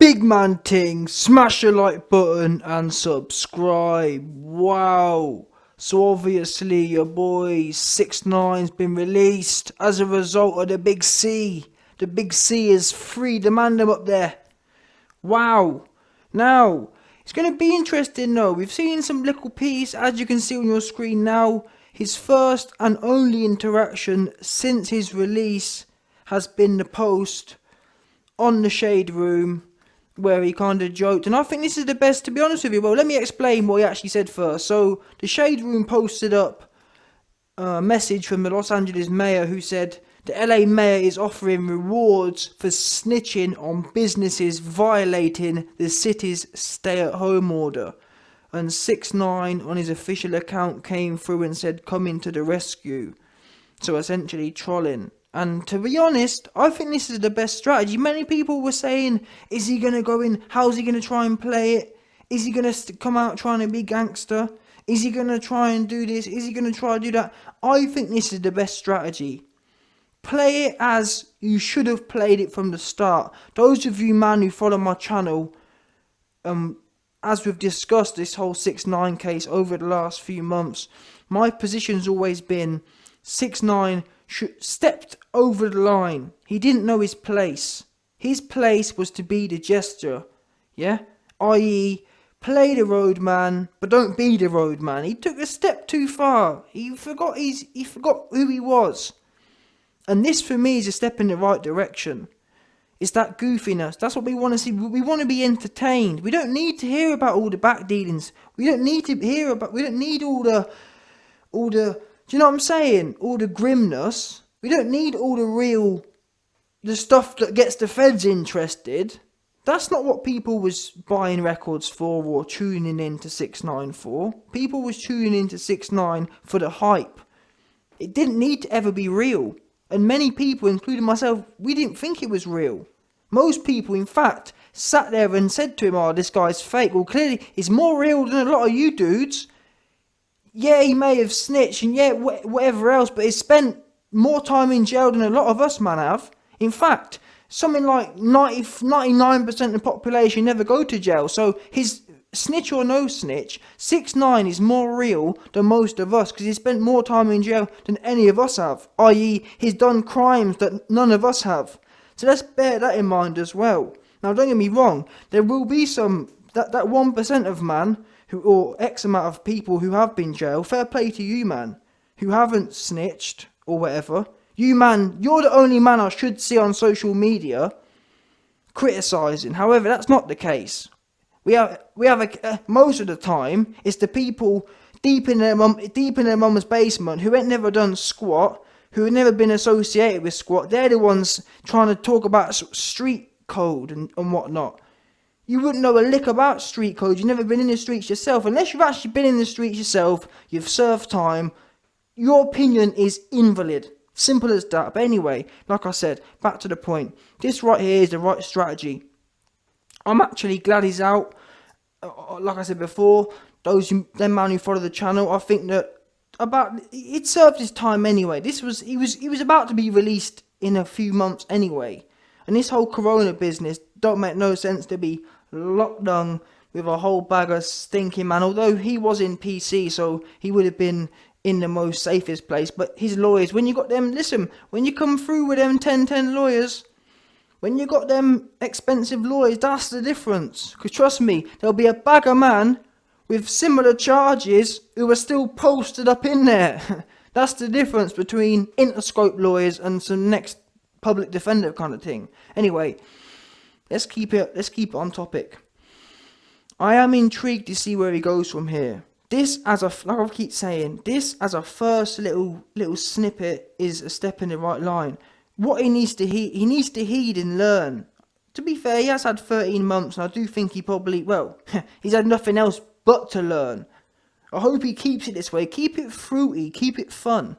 Big man ting, smash the like button and subscribe. Wow. So obviously your boy 6ix9ine's been released as a result of the Big C. The Big C is free, demand him up there. Wow. Now, it's going to be interesting though. We've seen some little piece, as you can see on your screen now. His first and only interaction since his release has been the post on the Shade Room, where he kind of joked, and I think this is the best, to be honest with you. Well, let me explain what he actually said first. So, the Shade Room posted up a message from the Los Angeles mayor who said, the LA mayor is offering rewards for snitching on businesses violating the city's stay-at-home order. And 6ix9ine on his official account came through and said, coming to the rescue. So essentially trolling. And to be honest, I think this is the best strategy. Many people were saying, is he going to go in? How's he going to try and play it? Is he going to come out trying to be gangster? Is he going to try and do this? Is he going to try to do that? I think this is the best strategy. Play it as you should have played it from the start. Those of you, man, who follow my channel, as we've discussed this whole 6ix9ine case over the last few months, my position's always been 6ix9ine stepped over the line. He didn't know his place. His place was to be the jester, yeah? I.e., play the roadman, but don't be the roadman. He took a step too far. He forgot who he was. And this, for me, is a step in the right direction. It's that goofiness. That's what we want to see. We want to be entertained. We don't need to hear about all the back dealings. We don't need to hear about. We don't need all the. Do you know what I'm saying? All the grimness. We don't need all the stuff that gets the feds interested. That's not what people was buying records for or tuning in to 6ix9ine for. People was tuning in to 6ix9ine for the hype. It didn't need to ever be real. And many people, including myself, we didn't think it was real. Most people, in fact, sat there and said to him, oh, this guy's fake. Well, clearly, it's more real than a lot of you dudes. Yeah, he may have snitched and yeah, whatever else, but he's spent more time in jail than a lot of us, man, have. In fact, something like 99% of the population never go to jail. So his snitch or no snitch, 6ix9ine is more real than most of us because he spent more time in jail than any of us have. I.e., he's done crimes that none of us have. So let's bear that in mind as well. Now, don't get me wrong, there will be some, that 1% of man, or X amount of people who have been jailed, fair play to you, man, who haven't snitched or whatever. You, man, you're the only man I should see on social media criticising. However, that's not the case. We have most of the time, it's the people deep in their mum's basement who ain't never done squat, who have never been associated with squat. They're the ones trying to talk about street code and whatnot. You wouldn't know a lick about street code. You've never been in the streets yourself. Unless you've actually been in the streets yourself, you've served time, your opinion is invalid. Simple as that. But anyway, like I said, back to the point. This right here is the right strategy. I'm actually glad he's out. Like I said before, them man who follow the channel, I think that it served his time anyway. He was about to be released in a few months anyway. And this whole corona business don't make no sense to be locked down with a whole bag of stinking man. Although he was in PC, so he would have been in the most safest place. But his lawyers, when you got them, listen, when you come through with them 10-10 lawyers, when you got them expensive lawyers, that's the difference. Because trust me, there'll be a bag of man with similar charges who are still posted up in there. That's the difference between Interscope lawyers and some next public defender kind of thing. Anyway, let's keep it on topic. I am intrigued to see where he goes from here. This, like I keep saying, this as a first little snippet is a step in the right line. What he needs to heed and learn. To be fair, he has had 13 months, and I do think he probably, well, he's had nothing else but to learn. I hope he keeps it this way. Keep it fruity, keep it fun.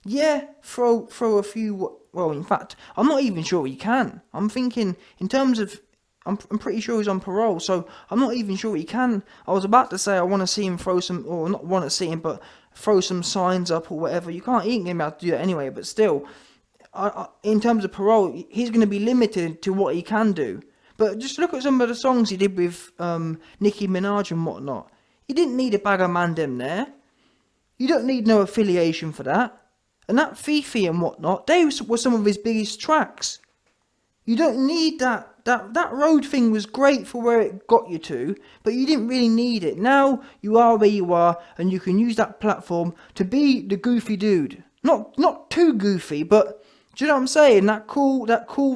Yeah, throw a few, well, in fact, I'm not even sure he can. I'm thinking, in terms of, I'm pretty sure he's on parole, so I'm not even sure he can. I was about to say I want to see him throw some, or not want to see him, but throw some signs up or whatever. You can't, he ain't going to be able to do that anyway, but still, in terms of parole, he's going to be limited to what he can do. But just look at some of the songs he did with Nicki Minaj and whatnot. He didn't need a bag of mandem there. You don't need no affiliation for that. And that Fifi and whatnot, they were some of his biggest tracks. You don't need that. That road thing was great for where it got you to, but you didn't really need it. Now you are where you are, and you can use that platform to be the goofy dude. Not too goofy, but do you know what I'm saying? That cool,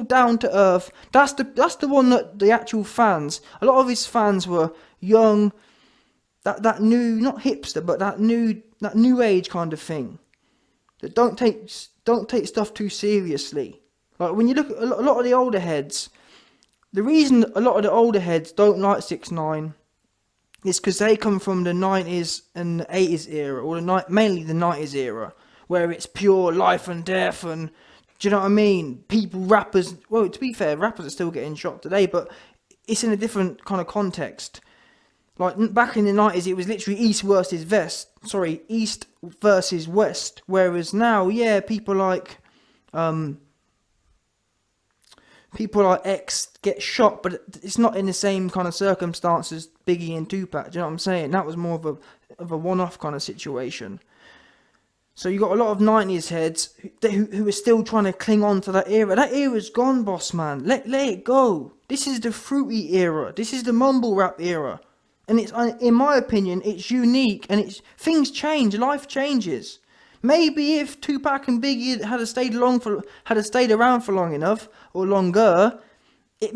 down to earth. That's the one that the actual fans. A lot of his fans were young. That new, not hipster, but that new age kind of thing. That don't take stuff too seriously. Like when you look at a lot of the older heads, the reason a lot of the older heads don't like 6ix9ine is because they come from the 90s and the 80s era, or mainly the 90s era, where it's pure life and death, and do you know what I mean? Rappers, well, to be fair, rappers are still getting shot today, but it's in a different kind of context. Like back in the 90s, it was literally East versus West, whereas now, yeah, people like X get shot, but it's not in the same kind of circumstances Biggie and Tupac. Do you know what I'm saying? That was more of a one-off kind of situation. So you got a lot of 90s heads who are still trying to cling on to that era. That era's gone, boss man. Let it go. This is the fruity era. This is the mumble rap era. And it's, in my opinion, it's unique, and things change. Life changes. Maybe if Tupac and Biggie had stayed around for long enough or longer, we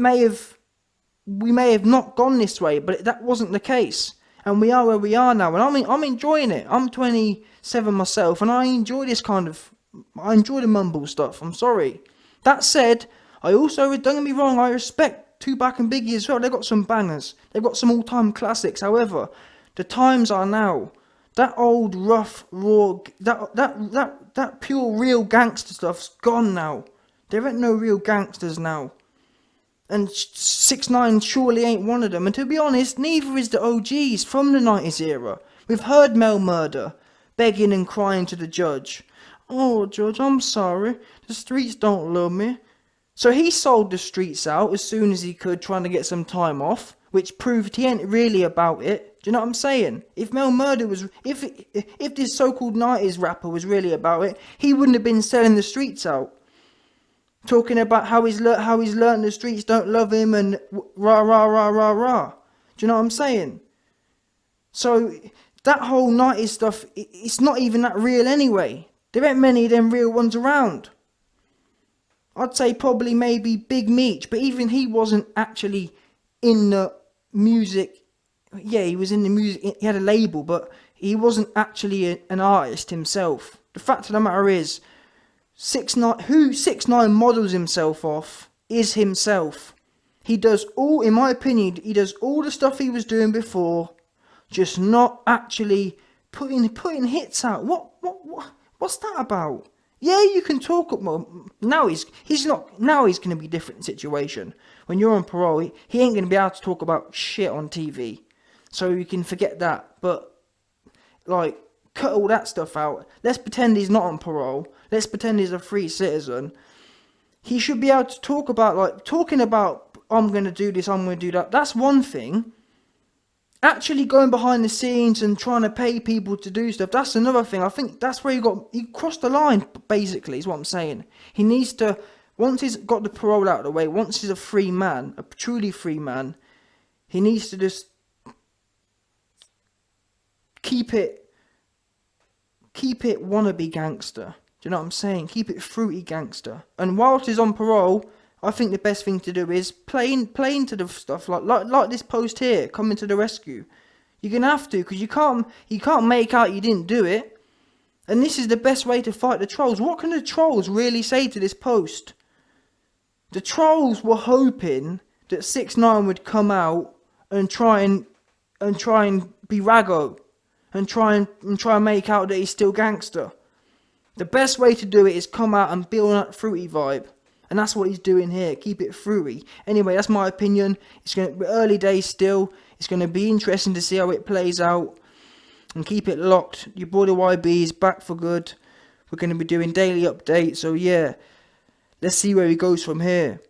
may have not gone this way. But that wasn't the case, and we are where we are now. And I'm enjoying it. I'm 27 myself, and I enjoy I enjoy the mumble stuff. I'm sorry. That said, don't get me wrong, I respect Tupac and Biggie as well. They've got some bangers. They've got some all-time classics. However, the times are now. That old rough, raw, that pure real gangster stuff's gone now. There ain't no real gangsters now. And 6ix9ine surely ain't one of them. And to be honest, neither is the OGs from the 90s era. We've heard Mel Murder begging and crying to the judge. Oh, Judge, I'm sorry. The streets don't love me. So he sold the streets out as soon as he could, trying to get some time off, which proved he ain't really about it. Do you know what I'm saying? If Mel Murder was, if this so-called 90s rapper was really about it, he wouldn't have been selling the streets out, talking about how he's learned the streets don't love him and rah rah rah rah rah. Do you know what I'm saying? So that whole 90s stuff, it's not even that real anyway. There ain't many of them real ones around. I'd say probably maybe Big Meech, but even he wasn't actually in the music. Yeah, he was in the music, he had a label, but he wasn't actually an artist himself. The fact of the matter is, 6ix9ine models himself off is himself. He does all, in my opinion, he does all the stuff he was doing before, just not actually putting hits out. What's that about? Yeah, you can talk up more. Now he's going to be a different situation. When you're on parole, he ain't going to be able to talk about shit on TV. So you can forget that. But, like, cut all that stuff out. Let's pretend he's not on parole. Let's pretend he's a free citizen. He should be able to talk about, like, talking about, I'm going to do this, I'm going to do that. That's one thing. Actually going behind the scenes and trying to pay people to do stuff, that's another thing. I think that's where he crossed the line, basically, is what I'm saying. He needs to, once he's got the parole out of the way, once he's a free man, a truly free man, he needs to just keep it wannabe gangster. Do you know what I'm saying? Keep it fruity gangster. And whilst he's on parole, I think the best thing to do is play into the stuff like this post here, coming to the rescue. You're gonna have to, because you can't make out you didn't do it. And this is the best way to fight the trolls. What can the trolls really say to this post? The trolls were hoping that 6ix9ine would come out and try and be raggo and try and make out that he's still gangster. The best way to do it is come out and build that fruity vibe. And that's what he's doing here. Keep it fruity. Anyway, that's my opinion. It's going to be early days still. It's going to be interesting to see how it plays out. And keep it locked. Your boy the YB is back for good. We're going to be doing daily updates. So yeah, let's see where he goes from here.